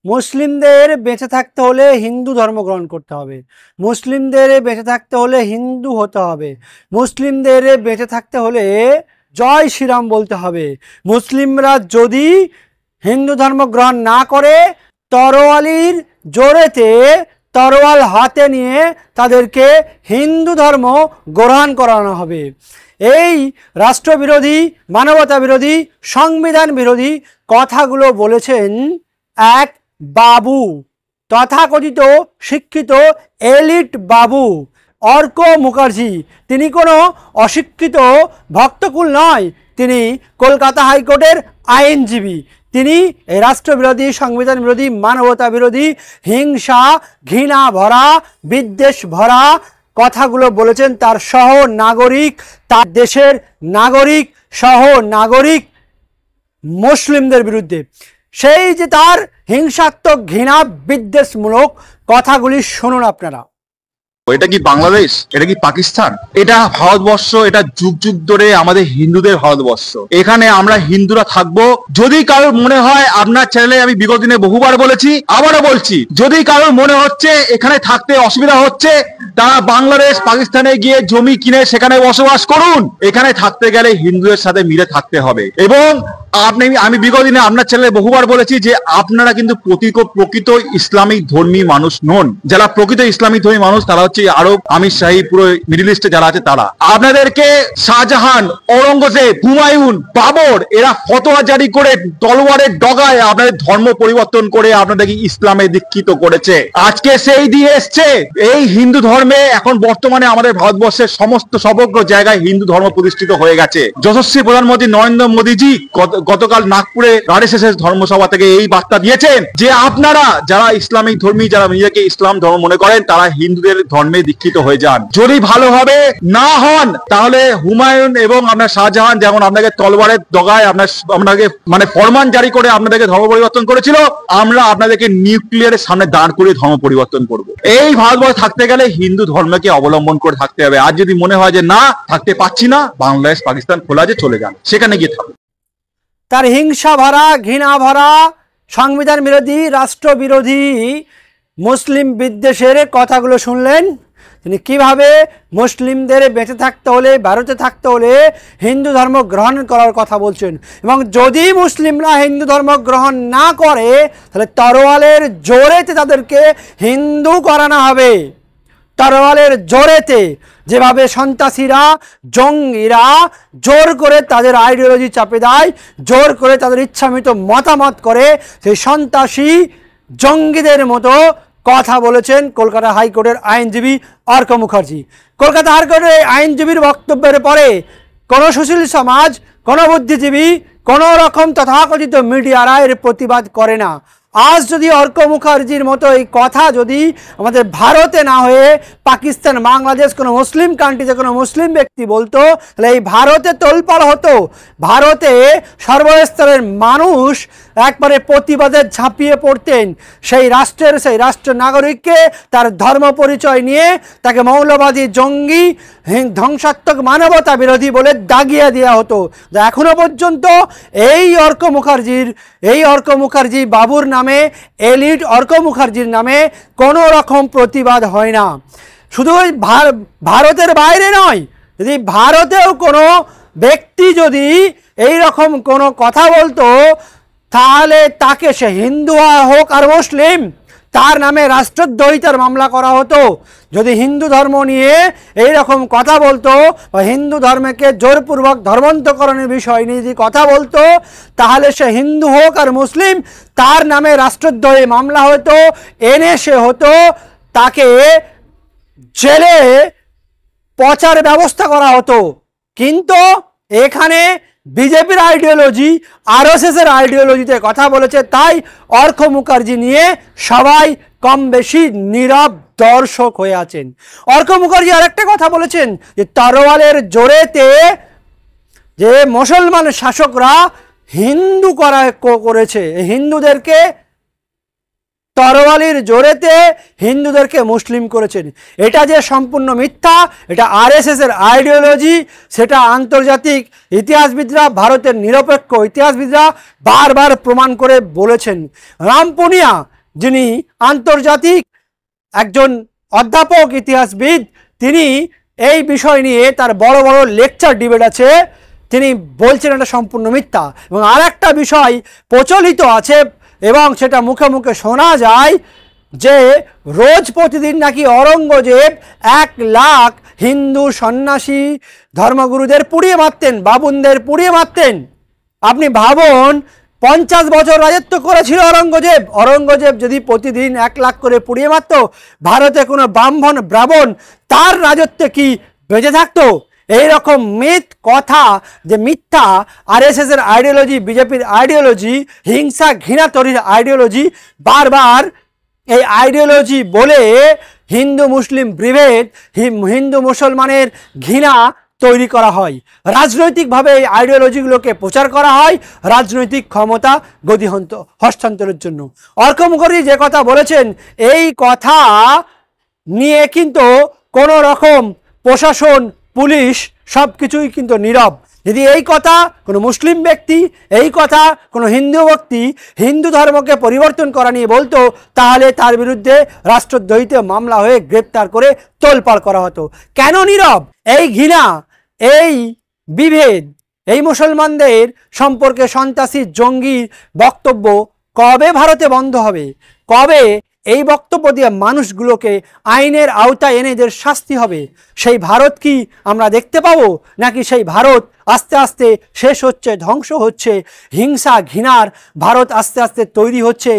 মুসলিমদের বেঁচে থাকতে হলে হিন্দু ধর্ম গ্রহণ করতে হবে, মুসলিমদের বেঁচে থাকতে হলে হিন্দু হতে হবে, মুসলিমদের বেঁচে থাকতে হলে জয় শ্রীরাম বলতে হবে। মুসলিমরা যদি হিন্দু ধর্ম গ্রহণ না করে তরোয়ালির জোরেতে তরোয়াল হাতে নিয়ে তাদেরকে হিন্দু ধর্ম গ্রহণ করানো হবে। এই রাষ্ট্রবিরোধী, মানবতা বিরোধী, সংবিধান বিরোধী কথাগুলো বলেছেন এক বাবু, তথাকথিত শিক্ষিত এলিট বাবু অর্ক মুখার্জি। তিনি কোনো অশিক্ষিত ভক্তকুল নয়, তিনি কলকাতা হাইকোর্টের আইনজীবী। তিনি এই রাষ্ট্রবিরোধী, সংবিধান বিরোধী, মানবতা বিরোধী, হিংসা ঘৃণা ভরা, বিদ্বেষ ভরা কথাগুলো বলেছেন তার সহ নাগরিক, তার দেশের নাগরিক, সহ নাগরিক মুসলিমদের বিরুদ্ধে। সেই যে তার হিংসাত্মক ঘৃণা বিদ্বেষমূলক কথাগুলি শুনুন আপনারা। এটা কি বাংলাদেশ? এটা কি পাকিস্তান? এটা ভারতবর্ষ। এটা যুগ যুগ ধরে আমাদের হিন্দুদের ভারতবর্ষ। এখানে আমরা হিন্দুরা থাকবো। যদি কারোর মনে হয়, আপনার চ্যানেলে আমি বিগত দিনে বহুবার বলেছি, আবারও বলছি, যদি কারোর মনে হচ্ছে এখানে থাকতে অসুবিধা হচ্ছে, তারা বাংলাদেশ পাকিস্তানে গিয়ে জমি কিনে সেখানে বসবাস করুন। এখানে থাকতে গেলে হিন্দুদের সাথে মিলে থাকতে হবে। এবং আমি বিগত দিনে আপনার চ্যানেলে বহুবার বলেছি যে আপনারা কিন্তু প্রকৃত ইসলামিক ধর্মী মানুষ নন। যারা প্রকৃত ইসলামিক ধর্মী মানুষ তারা হচ্ছে আরব, আমির শাহী, পুরো মিডল ইস্টে যারা আছে তারা। আপনাদেরকে শাহজাহান, ঔরঙ্গজেব, হুমায়ুন, বাবর এরা ফতোয়া জারি করে তলোয়ারের ডগায় আপনাদের ধর্ম পরিবর্তন করে আপনাদেরকে ইসলামে দীক্ষিত করেছে। আজকে সেই দিয়ে এসছে। এই হিন্দু ধর্মে এখন বর্তমানে আমাদের ভারতবর্ষের সমগ্র জায়গায় হিন্দু ধর্ম প্রতিষ্ঠিত হয়ে গেছে। যশস্বী প্রধানমন্ত্রী নরেন্দ্র মোদীজি গতকাল নাগপুরে আরএসএস ধর্মসভা থেকে এই বার্তা দিয়েছেন যে আপনারা যারা ইসলামিক ধর্মী, যারা নিজেকে ইসলাম ধর্ম মনে করেন, তারা হিন্দুদের ধর্মে দীক্ষিত হয়ে যান। যদি ভালোভাবে না হন তাহলে হুমায়ুন এবং আপনার শাহজাহান যেমন আপনাকে তলোয়ারের ডগায় আপনাকে মানে ফরমান জারি করে আপনাদেরকে ধর্ম পরিবর্তন করেছিল, আমরা আপনাদেরকে নিউক্লিয়ারের সামনে দাঁড় করে ধর্ম পরিবর্তন করব। এই ভারতবর্ষে থাকতে গেলে হিন্দু ধর্মকে অবলম্বন করে থাকতে হবে। আর যদি মনে হয় যে না থাকতে পাচ্ছি না, বাংলাদেশ পাকিস্তান খোলা আছে, চলে যান, সেখানে গিয়ে থাকুন। তার হিংসা ভরা, ঘৃণা ভরা, সংবিধান বিরোধী, রাষ্ট্রবিরোধী, মুসলিম বিদ্বেষের কথাগুলো শুনলেন। তিনি কিভাবে মুসলিমদের বেঁচে থাকতে হলে, ভারতে থাকতে হলে হিন্দু ধর্ম গ্রহণ করার কথা বলছেন। এবং যদি মুসলিমরা হিন্দু ধর্ম গ্রহণ না করে তাহলে তরোয়ালের জোরেতে তাদেরকে হিন্দু করানো হবে। তরোয়ালের জোরেতে, যেভাবে সন্ত্রাসীরা, জঙ্গিরা জোর করে তাদের আইডিওলজি চাপে দেয়, জোর করে তাদের ইচ্ছামৃত মতামত করে, সেই সন্ত্রাসী জঙ্গিদের মতো কথা বলেছেন কলকাতা হাইকোর্টের আইনজীবী অর্ক মুখার্জি। কলকাতা হাইকোর্টের আইনজীবীর বক্তব্যের পরে কোনো সুশীল সমাজ, কোনো বুদ্ধিজীবী, কোনো রকম তথাকথিত মিডিয়ারা এর প্রতিবাদ করে না। আজ যদি অর্ক মুখার্জির মতো এই কথা যদি আমাদের ভারতে না হয়ে পাকিস্তান, বাংলাদেশ, কোনো মুসলিম কান্ট্রিতে কোনো মুসলিম ব্যক্তি বলতো, তাহলে এই ভারতে তোলপাড় হতো। ভারতে সর্বস্তরের মানুষ একবারে প্রতিবাদে ঝাঁপিয়ে পড়তেন। সেই রাষ্ট্র নাগরিককে তার ধর্ম পরিচয় নিয়ে তাকে মৌলবাদী, জঙ্গি, ধ্বংসাত্মক, মানবতা বিরোধী বলে দাগিয়ে দেওয়া হতো। যা এখনো পর্যন্ত এই অর্ক মুখার্জি বাবুর নামে, এলিট অর্ক মুখার্জির নামে কোনো রকম প্রতিবাদ হয় না। শুধু ভারতের বাইরে নয়, যদি ভারতেও কোনো ব্যক্তি যদি এই রকম কোনো কথা বলতো তাহলে তাকে, সে হিন্দু হোক আর মুসলিম, তার নামে রাষ্ট্রদ্রোহিতার মামলা করা হতো। যদি হিন্দু ধর্ম নিয়ে এই রকম কথা বলতো বা হিন্দু ধর্মকে জোরপূর্বক ধর্মান্তকরণের বিষয় নিয়ে যদি কথা বলতো, তাহলে সে হিন্দু হোক আর মুসলিম, তার নামে রাষ্ট্রদ্রোহী মামলা হতো, এনে সে হতো তাকে জেলে পচার ব্যবস্থা করা হতো। কিন্তু এখানে বিজেপির আইডিওলজি, আরএসএসের আইডিওলজিতে কথা বলেছে, তাই অর্ক মুখার্জি নিয়ে সবাই কম বেশি নীরব দর্শক হয়ে আছেন। অর্ক মুখার্জি আরেকটা কথা বলেছেন যে তরোয়ালের জোরেতে যে মুসলমান শাসকরা হিন্দু করেছে, হিন্দুদেরকে তরোয়ালির জোরেতে হিন্দুদেরকে মুসলিম করেছেন। এটা যে সম্পূর্ণ মিথ্যা, এটা আরএসএস এর আইডিওলজি, সেটা আন্তর্জাতিক ইতিহাসবিদরা, ভারতের নিরপেক্ষ ইতিহাসবিদরা বারবার প্রমাণ করে বলেছেন। রামপুনিয়া, যিনি আন্তর্জাতিক একজন অধ্যাপক ইতিহাসবিদ, তিনি এই বিষয় নিয়ে তার বড় বড় লেকচার ডিবেট আছে, তিনি বলছেন এটা সম্পূর্ণ মিথ্যা। এবং আর একটা বিষয় প্রচলিত আছে এবং সেটা মুখে মুখে শোনা যায় যে রোজ প্রতিদিন নাকি অরঙ্গজেব 1 লাখ হিন্দু সন্ন্যাসী ধর্মগুরুদের পুড়িয়ে মারতেন, বাবুনদের পুড়িয়ে মারতেন। আপনি ভাবুন, 50 বছর রাজত্ব করেছিল অরঙ্গজেব। অরঙ্গজেব যদি প্রতিদিন 1 লাখ করে পুড়িয়ে মারত, ভারতে কোনো ব্রাহ্মণ তার রাজত্বে কি বেঁচে থাকতো? এইরকম মিথ কথা যে মিথ্যা, আরএসএস এর আইডিওলজি, বিজেপির আইডিওলজি, হিংসা ঘৃণা তৈরির আইডিওলজি, বারবার এই আইডিওলজি বলে হিন্দু মুসলিম বিভেদ, হিন্দু মুসলমানের ঘৃণা তৈরি করা হয়। রাজনৈতিকভাবে এই আইডিওলজিগুলোকে প্রচার করা হয় রাজনৈতিক ক্ষমতা গদি হস্তান্তরের জন্য। অর্ক মুখার্জি যে কথা বলেছেন, এই কথা নিয়ে কিন্তু কোনো রকম প্রশাসন, পুলিশ সব কিছুই কিন্তু নীরব। যদি এই কথা কোনো মুসলিম ব্যক্তি, এই কথা কোনো হিন্দু ব্যক্তি হিন্দু ধর্মকে পরিবর্তন করা নিয়ে বলতো, তাহলে তার বিরুদ্ধে রাষ্ট্রদ্রোহিতে মামলা হয়ে গ্রেপ্তার করে তোলপাড় করা হতো। কেন নীরব? এই ঘৃণা, এই বিভেদ, এই মুসলমানদের সম্পর্কে সন্ত্রাসী জঙ্গি বক্তব্য কবে ভারতে বন্ধ হবে? কবে এই বক্তব্য দিয়ে মানুষগুলোকে আইনের আওতায় এনে এদের শাস্তি হবে? সেই ভারত কি আমরা দেখতে পাবো? নাকি সেই ভারত আস্তে আস্তে শেষ হচ্ছে, ধ্বংস হচ্ছে, হিংসা ঘৃণার ভারত আস্তে আস্তে তৈরি হচ্ছে?